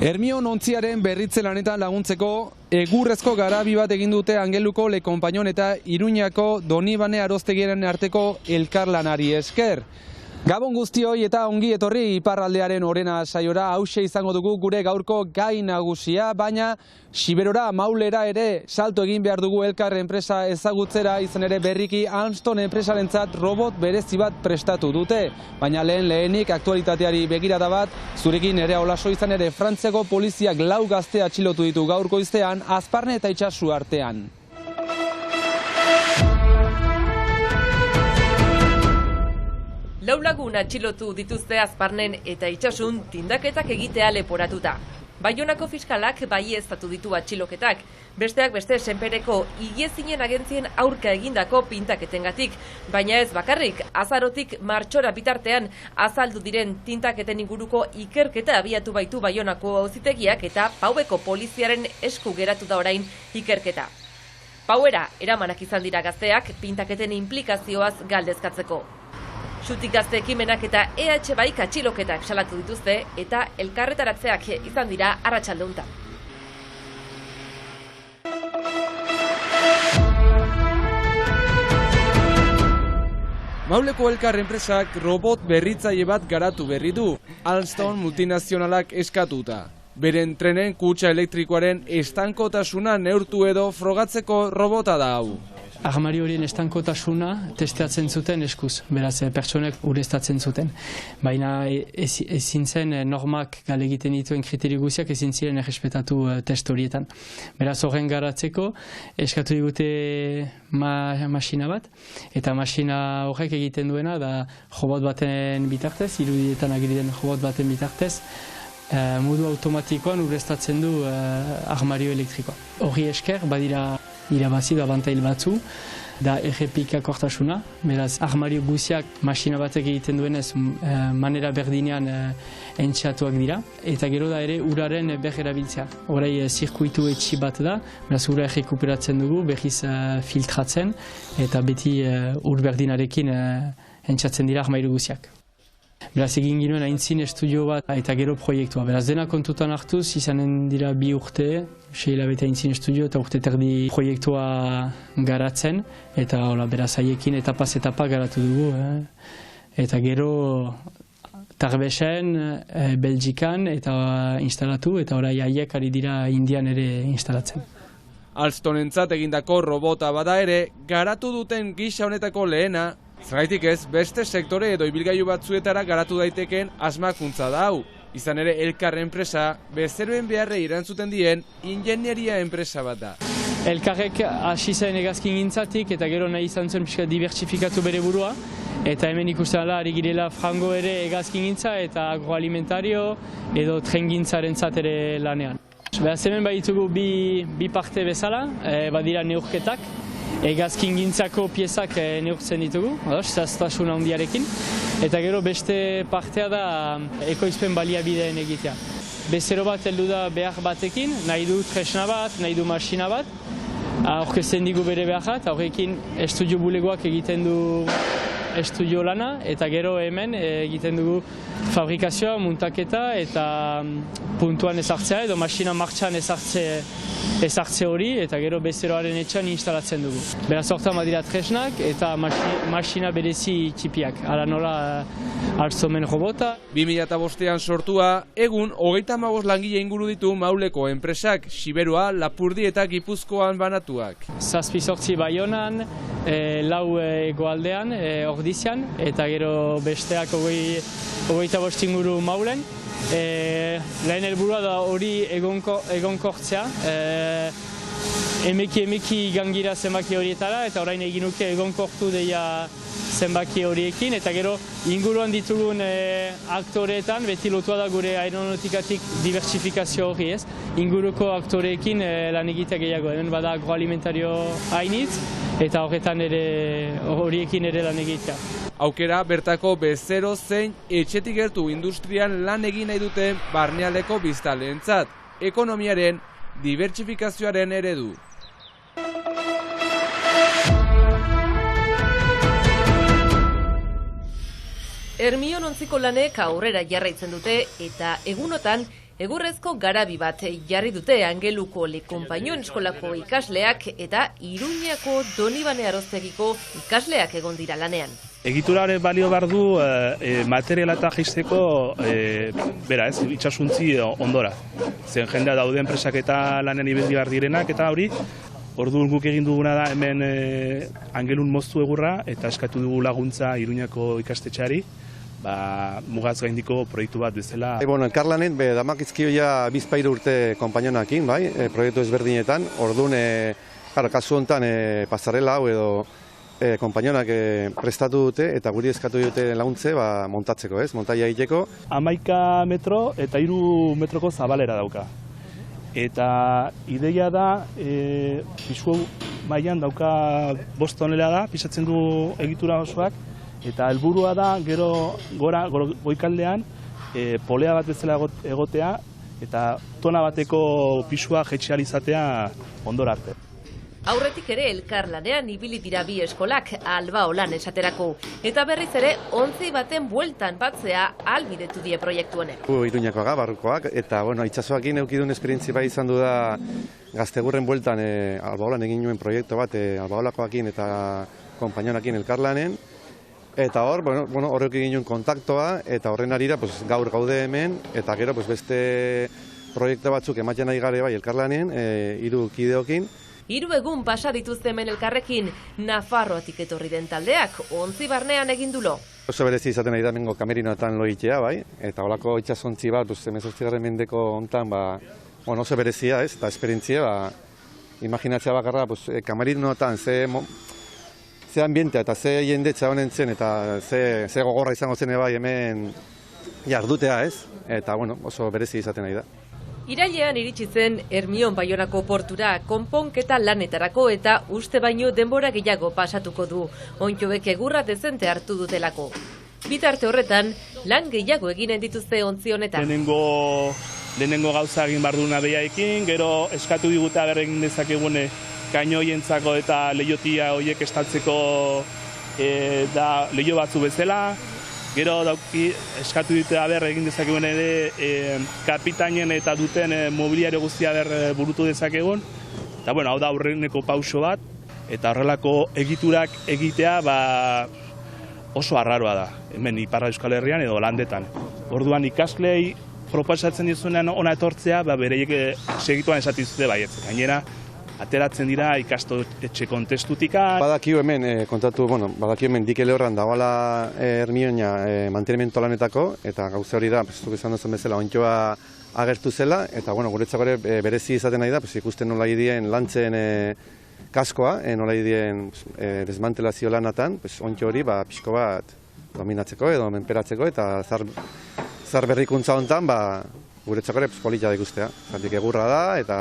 Hermion ontziaren berritze lanetan laguntzeko egurrezko garabi bat egin dute Angeluko Le Compagnon eta Iruñako Donibane Arostegiaren arteko elkarlanari esker. Gabon guztioi eta ongi etorri iparraldearen orena saiora. Hauxe izango dugu gure gaurko gai nagusia, baina Siberora, Maulera ere salto egin behar dugu elkar enpresa ezagutzera, izan ere berriki Alstom enpresarentzat robot berezi bat prestatu dute. Baina lehenik aktualitateari begirada bat, zurekin ere Olaso, izan ere Frantziako poliziak 4 gazte atxilotu ditu gaur goizean Azparne eta Itsasu artean. Lau lagun atxilotu dituzte Azparnen eta Itsasun tindaketak egitea leporatuta. Baionako fiskalak baieztatu ditu atxiloketak, besteak beste Senpereko higiezinen agentzien aurka egindako pintaketengatik, baina ez bakarrik, azarotik martxora bitartean azaldu diren tintaketen inguruko ikerketa abiatu baitu Baionako auzitegiak eta Paueko poliziaren esku geratu da orain ikerketa. Pauera eramanak izan dira gazteak pintaketen implikazioaz galdezkatzeko. Xutik gazte ekimenak eta EH Baik atxiloketak salatu dituzte eta elkarretaratzeak izan dira arratsalde hontan. Mauleko elkar enpresak robot berritzaile bat garatu berri du, Alstom multinazionalak eskatuta. Beren trenen kutxa elektrikoaren estankotasuna neurtu edo frogatzeko robota da hau. Armario horien estankotasuna testeatzen zuten eskuz, beraz pertsonek ureztatzen zuten. Baina ezin zen normak gale egiten dituen kriterio guziak ezin ziren errespetatu test horietan. Beraz horren garatzeko eskatu digute masina bat, eta masina horrek egiten duena da robot baten bitartez, irudietan agiriden robot baten bitartez, modu automatikoan ureztatzen du armario elektrikoa. Horri esker, badira irabazi da abantail batzu, da errepikakortasuna, beraz armario guziak masina batek egiten duenez manera berdinean entxatuak dira, eta gero da ere uraren berrerabiltzea. Horai zirkuitu etxi bat da, beraz ura errekuperatzen dugu, berriz filtratzen, eta beti ur berdinarekin entxatzen dira armario guziak. Beraz egin ginoen aintzin estudio bat eta gero proiektua. Beraz dena kontutan hartuz, izanen dira 2 urte, 6 hilabete aintzin estudio eta urte terdi proiektua garatzen. Eta beraz haiekin etapaz etapa garatu dugu. Eta gero Tarbesen, Belgikan eta instalatu, eta orai haiek ari dira Indian ere instalatzen. Alstomrentzat egindako robota bada ere, garatu duten gisa honetako lehena, zergatik ez, beste sektore edo ibilgailu batzuetara garatu daiteken asmakuntza da hau. Izan ere elkar enpresa, bezeroen beharrei erantzuten dien ingenieria enpresa bat da. Elkarrek hasi zen hegazkin gintzatik eta gero nahi izan zuen pixka dibertsifikatu bere burua. Eta hemen ikusten dela, ari girela frango ere hegazkin gintza eta agroalimentario edo tren gintzaren ere lanean. Beraz hemen baditugu bi parte bezala, badira neurketak. Hegazkin gintzako piezak neurtzen ditugu, zehaztasun handiarekin. Eta gero beste partea da ekoizpen baliabideen egitea. Bezero bat heldu da behar batekin, nahi du tresna bat, nahi du masina bat. Aurkezten digu bere beharrat, horrekin estudio bulegoak egiten du estudio lana, eta gero hemen egiten dugu fabrikazioa, muntaketa eta puntuan ezartzea edo masina martxan ezartze hori, eta gero bezeroaren etxan instalatzen dugu. Beraz hortan badira tresnak eta masina berezi txipiak, ala nola Alstomen robota. 2005an sortua, egun 35 langile inguru ditu Mauleko enpresak, Siberua, Lapurdi eta Gipuzkoan banatuak. 7-8 Baionan, 4 hegoaldean, Ordizian, eta gero besteak 25 inguru Maulen. Lehen helburua da hori egonkortzea, emeki gangira zenbaki horietara, eta orain egin nuke egonkortu deia zenbaki horiekin, eta gero inguruan ditugun aktoreetan, beti lotua da gure aeronautikatik diversifikazio hori ez, inguruko aktoreekin lan egitea gehiago, hemen bada agroalimentario hainitz, eta horretan horiekin ere lan egitea. Aukera bertako bezero zein etxetik gertu industrian lan egin nahi duten barnealdeko biztanleentzat, ekonomiaren dibertsifikazioaren eredu. Hermion ontziko lanek aurrera jarraitzen dute eta egunotan Egurrezko garabi bat jarri dute Angeluko Lekonpainon eskolako ikasleak eta Iruñako Donibane Aroztegiko ikasleak egon dira lanean. Egitura hori balio behar du materiala eta jaisteko itsasuntzi ondora. Zen jendea daude enpresak eta lanen ibili behar direnak eta hori, orduan guk egin duguna da hemen Angelun moztu egurra eta eskatu dugu laguntza Iruñako ikastetxeari, mugaz gaindiko proiektu bat bezala. Elkarlanen damakizkio ja bizpairu urte konpainonakin, proiektu ezberdinetan, orduan, kasu honetan pasarela hau edo konpainonak prestatu dute eta guri eskatu dute laguntze montatzeko, montaia egiteko. 11 metro eta 3 metroko zabalera dauka. Eta ideia da, pisu mailan dauka 5 tonelada, pisatzen du egitura osoak, eta helburua da gero goikaldean polea bat bezala egotea eta tona bateko pisua jaitsi ahal izatea ondora arte. Aurretik ere elkarlanean ibili dira bi eskolak Albaolan esaterako, eta berriz ere ontzi baten bueltan batzea ahalbidetu die proiektu honek. Iruñakoak, barrukoak, eta itsasoakin eukidun esperientzia bai izan du da Gaztegurren bueltan Albaolan egin nuen proiektu bat Albaolakoakin eta konpainonakin elkarlanen. Eta horrek egin nuen kontaktoa, eta horren arira gaur gaude hemen, eta gero beste proiektu batzuk ematen nahi gare bai elkarlanen, 3 kideokin. 3 egun pasa dituzte hemen elkarrekin, Nafarroatik etorri den taldeak, ontzi barnean egin dulo. Oso berezi izaten nahi da mengo kamerinoetan loitea, eta holako itsasontzi bat, 18. mendeko hontan, oso berezia, eta esperientzia, imaginatzea bakarra, kamerinoetan, ze ambientea eta ze jendetza honen zen eta ze gogorra izango zen bai hemen jardutea, eta oso berezi izaten nahi da. Irailean iritsi zen Hermion Baionako portura konponketa lanetarako eta uste baino denbora gehiago pasatuko du, ondobek egurra dezente hartu dutelako. Bitarte horretan, lan gehiago eginen dituzte ontzi honetan. Lehenengo gauza egin behar duna behiaekin, gero eskatu diguta egin dezakegune kainoientzako eta leiotia horiek estaltzeko leio batzu bezala. Gero eskatu dute egin dezakegun ere kapitainen eta duten mobiliario guztia burutu dezakegun. Eta hau da aurreneko pauso bat, eta horrelako egiturak egitea oso arraroa da, hemen Iparra Euskal Herrian edo landetan. Orduan ikaslei proposatzen dizunean ona etortzea, bereiek segituan esatizute baietz. Gainera, ateratzen dira ikastetxe kontestutika. Badakiu hemen, badakiu hemen dike lehorran dagoela Hermioina mantenimento lanetako, eta gauza hori da, zuk izan duzen bezala, ontsoa agertu zela, eta guretzako ere berezi izaten nahi da, ikusten nola idien lantzen kaskoa, nola idien desmantelazio lanatan, ontso hori pixko bat dominatzeko edo menperatzeko, eta zar berrikuntza honetan, guretzako ere polita da ikustea. Zatik egurra da, eta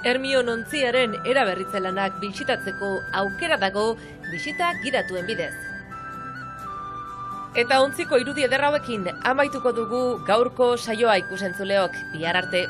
Hermion ontziaren eraberritze lanak bisitatzeko aukera dago bisita gidatuen bidez. Eta ontziko irudi ederra hauekin amaituko dugu gaurko saioa ikusentzuleok, bihar arte.